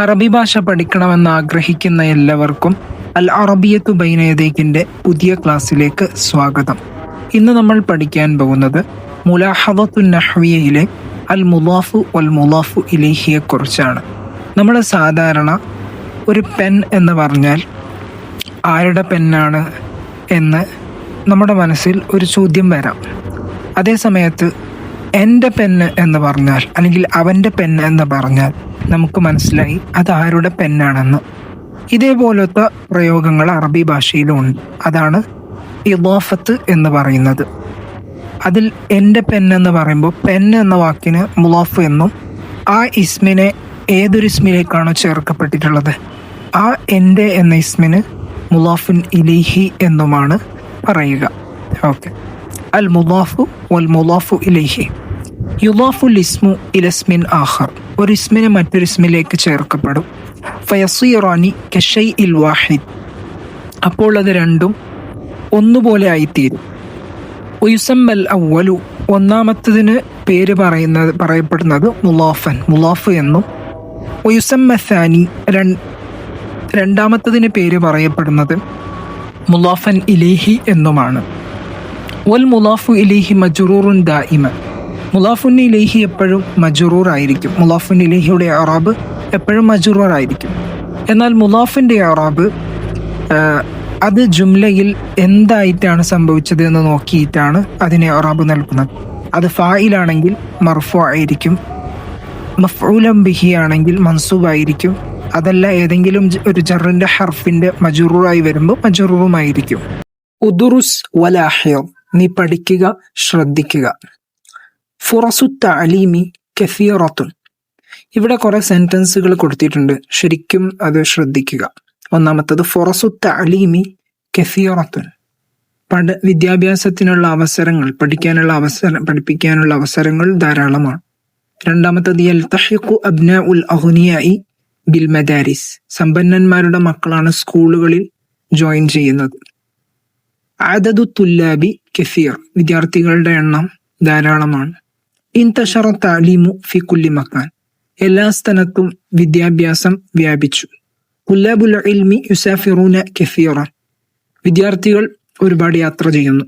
അറബി ഭാഷ പഠിക്കണമെന്ന് ആഗ്രഹിക്കുന്ന എല്ലാവർക്കും അൽ അറബിയത്തു ബൈന യദൈകിന്റെ പുതിയ ക്ലാസ്സിലേക്ക് സ്വാഗതം. ഇന്ന് നമ്മൾ പഠിക്കാൻ പോകുന്നത് മുലാഹദത്തുൻ നഹ്വിയയിലെ അൽ മുളാഫു വൽ മുളാഫു ഇലൈഹിയെ കുറിച്ചാണ്. നമ്മൾ സാധാരണ ഒരു പെൻ എന്ന് പറഞ്ഞാൽ ആരുടെ പെന്നാണ് എന്ന് നമ്മുടെ മനസ്സിൽ ഒരു ചോദ്യം വരാം. അതേ സമയത്ത് എൻ്റെ പെന്ന് എന്ന് പറഞ്ഞാൽ അല്ലെങ്കിൽ അവൻ്റെ പെന്ന് എന്ന് പറഞ്ഞാൽ നമുക്ക് മനസ്സിലായി അത് ആരുടെ പെന്നാണെന്ന്. ഇതേപോലത്തെ പ്രയോഗങ്ങൾ അറബി ഭാഷയിലും ഉണ്ട്. അതാണ് ഇളാഫത്ത് എന്ന് പറയുന്നത്. അതിൽ എൻ്റെ പെന്നെന്ന് പറയുമ്പോൾ പെൻ എന്ന വാക്കിന് മുളാഫ് എന്നും ആ ഇസ്മിനെ ഏതൊരു ഇസ്മിലേക്കാണോ ചേർക്കപ്പെട്ടിട്ടുള്ളത് ആ എൻ്റെ എന്ന ഇസ്മിന് മുളാഫുൻ ഇലൈഹി എന്നുമാണ് പറയുക. ഓക്കെ, അൽ മുളാഫു വൽ മുളാഫു ഇലൈഹി യുളാഫുൽ ഇസ്മു ഇലസ്മിൻ ആഖർ, ഒരു ഇസ്മിന് മറ്റൊരു ഇസ്മിലേക്ക് ചേർക്കപ്പെടും. ഫയസീറാനി കശൈഇൽ വാഹിദ്, അപ്പോൾ അത് രണ്ടും ഒന്നുപോലെ ആയിത്തീരും. ഉയുസമ്മൽ അവ്വലു, ഒന്നാമത്തതിന് പേര് പറയപ്പെടുന്നത് മുളാഫൻ മുളാഫ് എന്നും, ഉയുസമ്മ സാനി, രണ്ടാമത്തതിന് പേര് പറയപ്പെടുന്നത് മുളാഫൻ ഇലൈഹി എന്നുമാണ്. വൽ മുളാഫു ഇലൈഹി മജ്റൂറുൻ ദായിമൻ, മുളാഫുൻ ഇലൈഹി എപ്പോഴും മജ്റൂർ ആയിരിക്കും. മുളാഫുൻ ഇലൈഹിയുടെ ഇഅ്റാബ് എപ്പോഴും മജ്റൂർ ആയിരിക്കും. എന്നാൽ മുളാഫിൻ്റെ ഇഅ്റാബ് അത് ജുംലയിൽ എന്തായിട്ടാണ് സംഭവിച്ചത് എന്ന് നോക്കിയിട്ടാണ് അതിന് ഇഅ്റാബ് നൽകുന്നത്. അത് ഫായിലാണെങ്കിൽ മർഫു ആയിരിക്കും, മഫ്ഊലൻ ബിഹി ആണെങ്കിൽ മൻസൂബ് ആയിരിക്കും, അതല്ല ഏതെങ്കിലും ഒരു ജറിന്റെ ഹർഫിന്റെ മജ്റൂറായി വരുമ്പോൾ മജ്റൂറുമായിരിക്കും. ഉദുറുസ് വലാഹിർ, നീ പഠിക്കുക, ശ്രദ്ധിക്കുക. ഫുറസു തഅലീമി കസീറത്തുൻ, ഇവിടെ കുറെ സെന്റൻസുകൾ കൊടുത്തിട്ടുണ്ട്, ശരിക്കും അത് ശ്രദ്ധിക്കുക. ഒന്നാമത്തത് ഫുറസു തഅലീമി കസീറത്തുൻ, വിദ്യാഭ്യാസത്തിനുള്ള അവസരങ്ങൾ, പഠിപ്പിക്കാനുള്ള അവസരങ്ങൾ ധാരാളമാണ്. രണ്ടാമത്തത് യൽതഹിഖു അബ്നാഉൽ അഗ്നിയാഇ ബിൽ മദാരിസ്, സമ്പന്നന്മാരുടെ മക്കളാണ് സ്കൂളുകളിൽ ജോയിൻ ചെയ്യുന്നത്. അദദു തുല്ലാബി കസീർ, വിദ്യാർത്ഥികളുടെ എണ്ണം ധാരാളമാണ്. ഇൻതശറ തഅലീമു ഫി കുല്ലി മക്കാൻ, എല്ലാ സ്ഥലത്തും വിദ്യാഭ്യാസം വ്യാപിച്ചു. തുല്ലാബുൽ ഇൽമി യുസാഫിറൂന കസീറ, വിദ്യാർത്ഥികൾ ഒരുപാട് യാത്ര ചെയ്യുന്നു.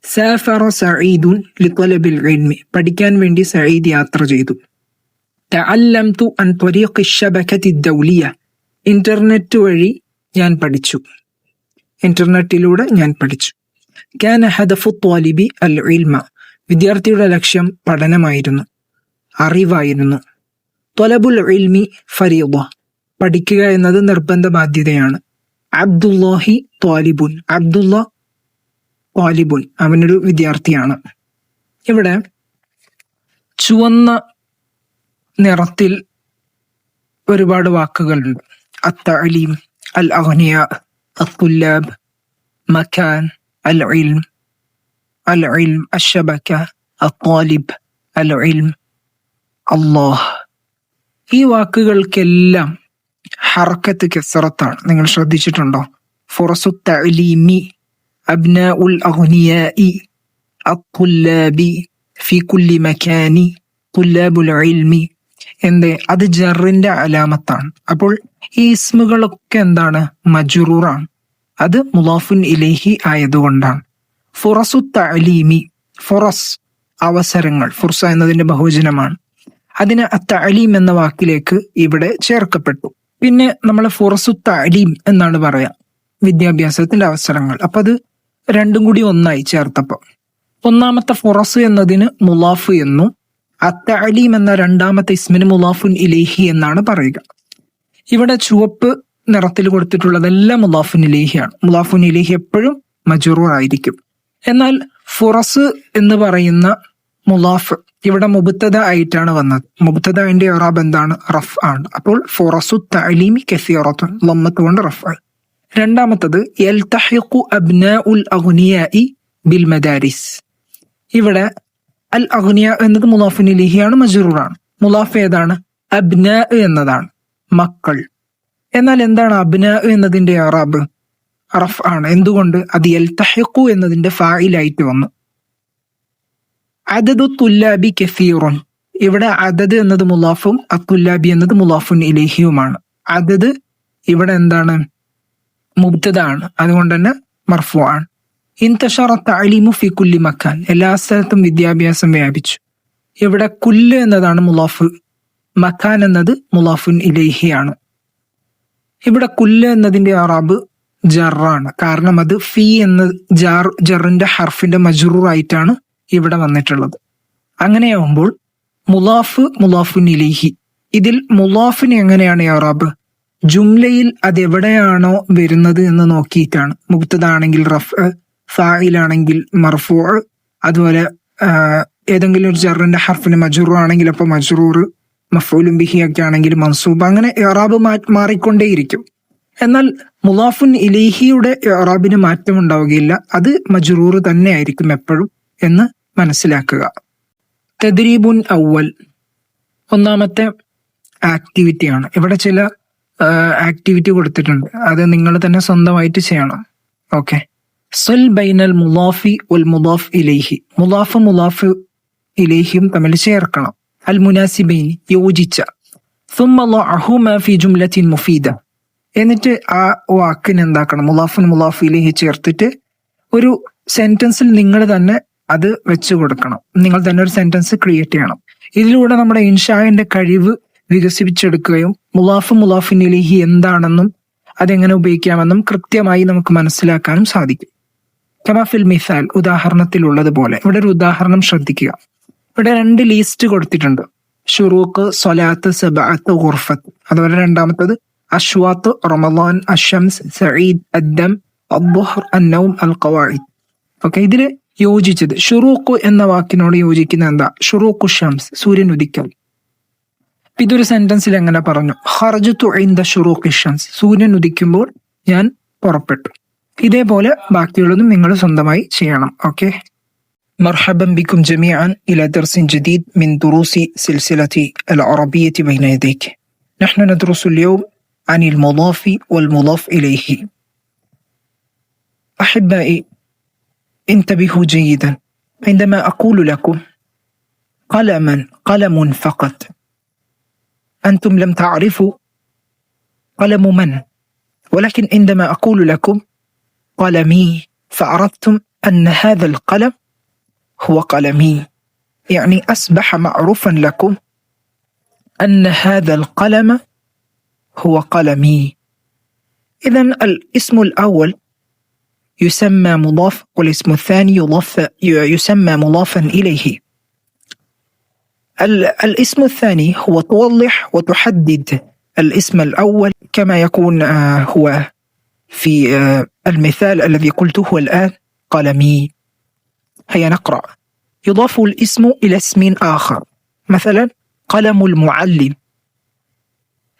സാഫറ സഈദുൻ ലിതലബിൽ ഇൽമി, പഠിക്കാൻ വേണ്ടി സഈദ് യാത്ര ചെയ്തു. തഅല്ലംതു അൻ ത്വരീഖി ശബകതി ദൗലിയ, ഇന്റർനെറ്റ് വഴി ഞാൻ പഠിച്ചു, ഇന്റർനെറ്റിലൂടെ ഞാൻ പഠിച്ചു. കാന ഹദഫു ത്വാലിബി അൽ ഇൽമ, വിദ്യാർത്ഥിയുടെ ലക്ഷ്യം പഠനമായിരുന്നു, അറിവായിരുന്നു. ത്വലബുൽ ഇൽമി ഫരീദ, പഠിക്കുക എന്നത് നിർബന്ധ ബാധ്യതയാണ്. അബ്ദുല്ലാഹി ത്വാലിബുൻ, അബ്ദുള്ള ത്വാലിബുൻ, അവനൊരു വിദ്യാർത്ഥിയാണ്. ഇവിടെ ചുവന്ന നിറത്തിൽ ഒരുപാട് വാക്കുകളുണ്ട്. അത്തഅലീം, അൽ അഗ്നിയ, അത്തുല്ലാബ്, മക്കാൻ, അൽ ഇൽം, അൽ ഇൽം, അശ്ശബക, അത്വാലിബ്, അൽ ഇൽം, അല്ലാഹ്. ഈ വാക്കുകൾക്കെല്ലാം ഹർക്കത്ത് കസറത്താണ്. നിങ്ങൾ ശ്രദ്ധിച്ചിട്ടുണ്ടോ? ഫുറസു തഅലീമി, അബ്നാഉൽ അഗ്നിയാഇ, അത്തുല്ലാബി, ഫി കുല്ലി മക്കാനി, തുല്ലാബുൽ ഇൽമി. എന്തേ? അത് ജറിന്റെ അലാമത്താണ്. അപ്പോൾ ഈ ഇസ്മുകളൊക്കെ എന്താണ്? മജ്റൂറാണ്. അത് മുളാഫുൻ ഇലൈഹി ആയതുകൊണ്ടാണ്. ഫുറസു തഅലീമി, ഫുറസ് അവസരങ്ങൾ, ഫുർസ എന്നതിന്റെ ബഹുവചനമാണ്. അതിന് അത്തഅലീം എന്ന വാക്കിലേക്ക് ഇവിടെ ചേർക്കപ്പെട്ടു. പിന്നെ നമ്മൾ ഫുറസു തഅലീം എന്നാണ് പറയാ, വിദ്യാഭ്യാസത്തിന്റെ അവസരങ്ങൾ. അപ്പൊ അത് രണ്ടും കൂടി ഒന്നായി ചേർത്തപ്പോ ഒന്നാമത്തെ ഫുറസ് എന്നതിന് മുളാഫ് എന്നും അത്തഅലീം എന്ന രണ്ടാമത്തെ ഇസ്മിന് മുളാഫുൻ ഇലൈഹി എന്നാണ് പറയുക. ഇവിടെ ചുവപ്പ് നിറത്തിൽ കൊടുത്തിട്ടുള്ളതെല്ലാം മുളാഫുൻ ഇലൈഹിയാണ്. മുളാഫുൻ ഇലൈഹി എപ്പോഴും മജ്റൂർ ആയിരിക്കും. എന്നാൽ ഫുറസ് എന്ന് പറയുന്ന മുളാഫ് ഇവിടെ മുബ്തദ ആയിട്ടാണ് വന്നത്. മുബ്തദന്റെ ഇഅ്റാബ് എന്താണ്? റഫ് ആണ്. അപ്പോൾ ഫുറസു തഅലീമി കസീറത്തുൻ, ലമ്മത്ത് കൊണ്ട് റഫ്. രണ്ടാമത്തത് യൽതഹിഖു അബ്നാഉൽ അഗ്നിയാഇ ബിൽ മദാരിസ്, ഇവിടെ അൽ അഗ്നിയ എന്നത് മുളാഫുൻ ഇലൈഹിയാണ്, മജ്റൂറാണ്. മുളാഫ് ഏതാണ്? അബ്നാ എന്നതാണ്, മക്കൾ. എന്നാൽ എന്താണ് അബ്നാ എന്നതിന്റെ ഇഅ്റാബ്? റഫ് ആണ്. എന്തുകൊണ്ട്? അത് യൽതഹിഖു എന്നതിന്റെ ഫായിലായിട്ട് വന്നു. അദദു തുല്ലാബി കസീറുൻ, ഇവിടെ അദദ് എന്നത് മുലാഫും അത്തുല്ലാബി എന്നത് മുലാഫുൻ ഇലൈഹിയുമാണ്. അദദ് ഇവിടെ എന്താണ്? മുബ്തദ ആണ്, അതുകൊണ്ട് തന്നെ മർഫു ആണ്. ഇൻതശറ തഅലീമു ഫി കുല്ലി മക്കാൻ, എല്ലാ സ്ഥലത്തും വിദ്യാഭ്യാസം വ്യാപിച്ചു. ഇവിടെ കുല്ല് എന്നതാണ് മുലാഫ്, മക്കാൻ എന്നത് മുലാഫുൻ ഇലൈഹിയാണ്. ഇവിടെ കുല്ല് എന്നതിന്റെ അറാബ് ജറാണ്, കാരണം അത് ഫി എന്ന ജറിന്റെ ഹർഫിന്റെ മജ്റൂർ ആയിട്ടാണ് ഇവിടെ വന്നിട്ടുള്ളത്. അങ്ങനെയാവുമ്പോൾ മുലാഫ് മുലാഫുൻ ഇലൈഹി, ഇതിൽ മുലാഫിന് എങ്ങനെയാണ് ഇഅറാബ്? ജുംലയിൽ അതെവിടെയാണോ വരുന്നത് എന്ന് നോക്കിയിട്ടാണ്. മുബ്തദ ആണെങ്കിൽ റഫ്, ഫായിലാണെങ്കിൽ മർഫൂ, അതുപോലെ ഏതെങ്കിലും ഒരു ജറിന്റെ ഹർഫിന് മജ്റൂർ ആണെങ്കിൽ അപ്പോൾ മജ്റൂർ, മഫ്ഊലുൻ ബിഹി ഒക്കെ ആണെങ്കിൽ മൻസൂബ്. അങ്ങനെ ഇഅറാബ് മാറിക്കൊണ്ടേയിരിക്കും. എന്നാൽ മുലാഫുൻ ഇലൈഹിയുടെ ഇഅറാബിന് മാറ്റം ഉണ്ടാവുകയില്ല, അത് മജ്റൂർ തന്നെ ആയിരിക്കും എപ്പോഴും എന്ന് മനസ്സിലാക്കുക. തദ്രീബുൻ അവൽ, ഒന്നാമത്തെ ആക്ടിവിറ്റിയാണ്. ഇവിടെ ചില ആക്ടിവിറ്റി കൊടുത്തിട്ടുണ്ട്, അത് നിങ്ങൾ തന്നെ സ്വന്തമായിട്ട് ചെയ്യണം. ഓക്കെ. സൽ ബൈനൽ മുലാഫി വൽ മുലാഫ് ഇലൈഹി, മുലാഫ് മുലാഫ് ഇലൈഹിയും തമ്മിൽ ചേർക്കണം. അൽ മുനാസിബൈൻ, യോജിച്ച. ثم ضعهما في جملة مفيدة, എന്നിട്ട് ആ വാക്കിന് എന്താക്കണം? മുലാഫുൻ മുലാഫ് ഇലൈഹി ചേർത്തിട്ട് ഒരു സെന്റൻസിൽ നിങ്ങൾ തന്നെ അത് വെച്ചു കൊടുക്കണം. നിങ്ങൾ തന്നെ ഒരു സെന്റൻസ് ക്രിയേറ്റ് ചെയ്യണം. ഇതിലൂടെ നമ്മുടെ ഇൻഷാന്റെ കഴിവ് വികസിപ്പിച്ചെടുക്കുകയും മുലാഫ് മുലാഫിൻ ഇലൈഹി എന്താണെന്നും അതെങ്ങനെ ഉപയോഗിക്കാമെന്നും കൃത്യമായി നമുക്ക് മനസ്സിലാക്കാനും സാധിക്കും. കമാഫിൽ മിസാൽ, ഉദാഹരണത്തിലുള്ളതുപോലെ. ഇവിടെ ഒരു ഉദാഹരണം ശ്രദ്ധിക്കുക. ഇവിടെ 2 ലീസ്റ്റ് കൊടുത്തിട്ടുണ്ട്. ഷുറൂഖ്, സ്വലാത്ത്, സബഅത്ത്, ഗുർഫത്ത്. അതുപോലെ രണ്ടാമത്തത് അശ്വാത്ത്, റമളാൻ, അഷംസ്, സഈദ്, അദ്ദം, അദ്ദുഹർ, അന്നൗം, അൽ ഖവാഇദ്. ഓക്കെ. ഇതില് യോജിച്ചത് ഷുറൂഖ് എന്ന വാക്കിനോട് യോജിക്കുന്ന എന്താ? ഷുറൂഖു ഷംസ്, സൂര്യൻ ഉദിക്കൽ. ഇതൊരു സെന്റൻസിൽ എങ്ങനെ പറഞ്ഞു? ഖറജ്തു ഇൻദ ഷുറൂഖി ഷംസ്, സൂര്യൻ ഉദിക്കുമ്പോൾ ഞാൻ പുറപ്പെട്ടു. ഇതേപോലെ ബാക്കിയുള്ളതും നിങ്ങൾ സ്വന്തമായി ചെയ്യണം. ഓക്കെ. مرحبا بكم جميعا إلى درس جديد من دروس سلسلة العربية بين يديك. نحن ندرس اليوم عن المضاف والمضاف إليه. أحبائي، انتبهوا جيدا عندما أقول لكم قلم فقط، أنتم لم تعرفوا قلم من، ولكن عندما أقول لكم قلمي فعرفتم أن هذا القلم هو قلمي، يعني أصبح معروفا لكم أن هذا القلم هو قلمي. إذن الاسم الأول يسمى مضاف، والاسم الثاني يسمى مضافا إليه. الاسم الثاني هو توضح وتحدد الاسم الأول كما يكون هو في المثال الذي قلته الآن، قلمي. هيا نقرأ. يضاف الاسم إلى اسم آخر، مثلا قلم المعلم،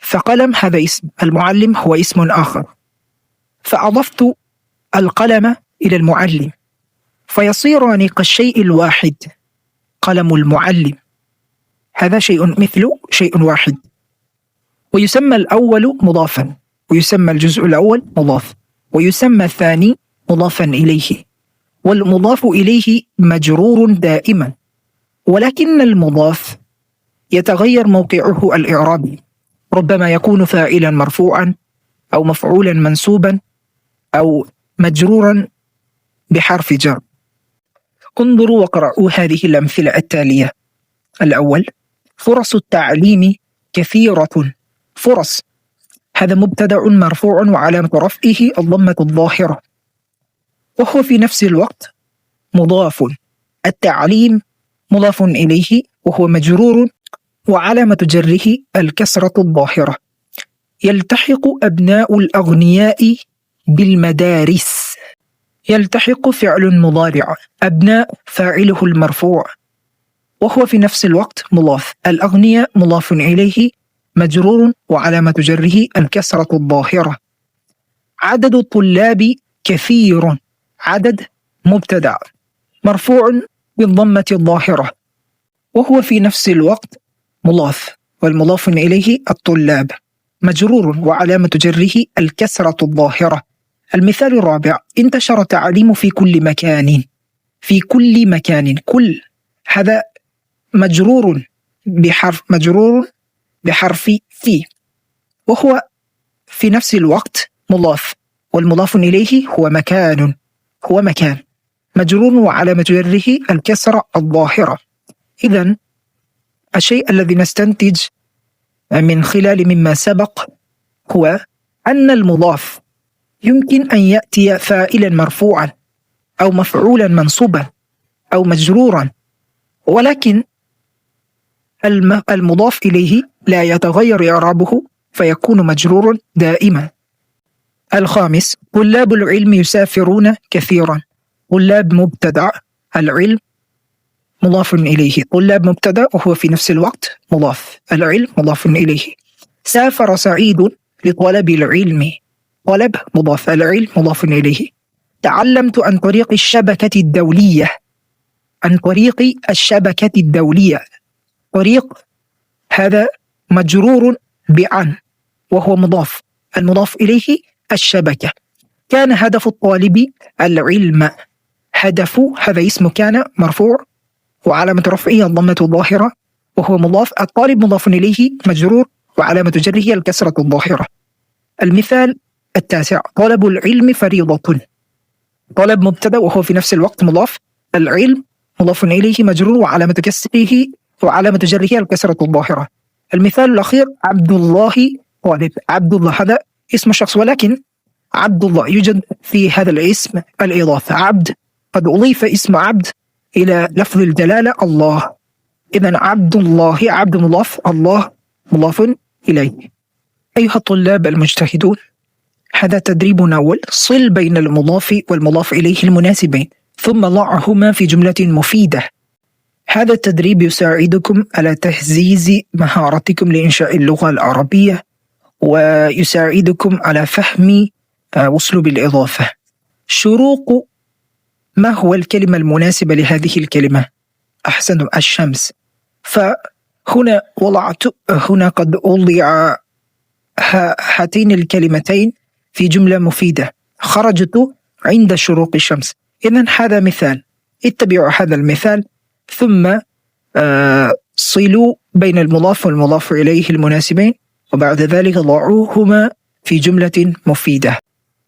فقلم هذا اسم، المعلم هو اسم آخر، فأضفت القلم إلى المعلم فيصيران كالشيء الواحد. قلم المعلم هذا شيء مثل شيء واحد، ويسمى الأول مضافا، ويسمى الجزء الأول مضاف، ويسمى الثاني مضافا إليه. والمضاف إليه مجرور دائما، ولكن المضاف يتغير موقعه الإعرابي، ربما يكون فاعلا مرفوعا أو مفعولا منصوبا أو مجرورا بحرف جر. انظروا وقرأوا هذه الأمثلة التالية. الأول: فرص التعليم كثيرة. فرص هذا مبتدأ مرفوع وعلامة رفعه الضمة الظاهرة، وهو في نفس الوقت مضاف. التعليم مضاف إليه وهو مجرور وعلامة جره الكسرة الظاهرة. يلتحق أبناء الأغنياء بالمدارس. يلتحق فعل مضارع، أبناء فاعله المرفوع وهو في نفس الوقت مضاف. الأغنياء مضاف إليه مجرور وعلامة جره الكسرة الظاهرة. عدد الطلاب كثير، عدد مبتدأ مرفوع بالضمة الظاهرة وهو في نفس الوقت مضاف، والمضاف إليه الطلاب مجرور وعلامة جره الكسرة الظاهرة. المثال الرابع: انتشر التعليم في كل مكان. في كل مكان، كل هذا مجرور مجرور بحرف في، وهو في نفس الوقت مضاف، والمضاف إليه هو مكان مجرور وعلامة جره الكسرة الظاهرة. إذن الشيء الذي نستنتج من خلال مما سبق هو أن المضاف يمكن أن يأتي فاعلا مرفوعا أو مفعولا منصوبا أو مجرورا، ولكن المضاف إليه لا يتغير إعرابه فيكون مجرور دائما. الخامس: طلاب العلم يسافرون كثيرا. طلاب مبتدأ، العلم مضاف إليه، طلاب مبتدأ وهو في نفس الوقت مضاف، العلم مضاف إليه. سافر سعيد لطلب العلم، طلب مضاف، العلم مضاف إليه. تعلمت عن طريق الشبكة الدولية، عن طريق الشبكة الدولية، طريق هذا مجرور بعن وهو مضاف، المضاف إليه الشبكة. كان هدف الطالب العلم، هدف هذا اسم كان مرفوع وعلامة رفعه الضمة الظاهرة وهو مضاف، الطالب مضاف إليه مجرور وعلامة جره الكسرة الظاهرة. المثال التاسع: طلب العلم فريضة. طلب مبتدأ وهو في نفس الوقت مضاف، العلم مضاف إليه مجرور وعلامة كسره وعلامة جره الكسرة الظاهرة. المثال الأخير: عبد الله طالب. عبد الله هذا اسم شخص، ولكن عبد الله يوجد في هذا الاسم الإضافة، عبد قد أضيف اسم عبد إلى لفظ الجلالة الله، إذن عبد الله عبد مضاف، الله مضاف إليه. أيها الطلاب المجتهدون، هذا تدريب أول. صل بين المضاف والمضاف إليه المناسبين ثم ضعهما في جملة مفيدة. هذا التدريب يساعدكم على تهزيز مهارتكم لإنشاء اللغة العربية، ويساعدكم على فهم أسلوب الإضافة. شروق: ما هو الكلمة المناسبة لهذه الكلمة؟ أحسن، الشمس. فهنا هنا قد وضع هاتين الكلمتين في جملة مفيدة: خرجت عند شروق الشمس. إذن هذا مثال، اتبعوا هذا المثال ثم صلوا بين المضاف والمضاف إليه المناسبين، وبعد ذلك ضعوهما في جملة مفيدة.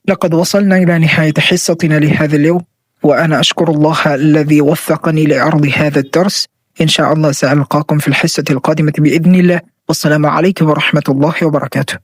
لقد وصلنا إلى نهاية حصتنا لهذا اليوم، وأنا أشكر الله الذي وفقني لعرض هذا الدرس. إن شاء الله سألقاكم في الحصة القادمة بإذن الله، والسلام عليكم ورحمة الله وبركاته.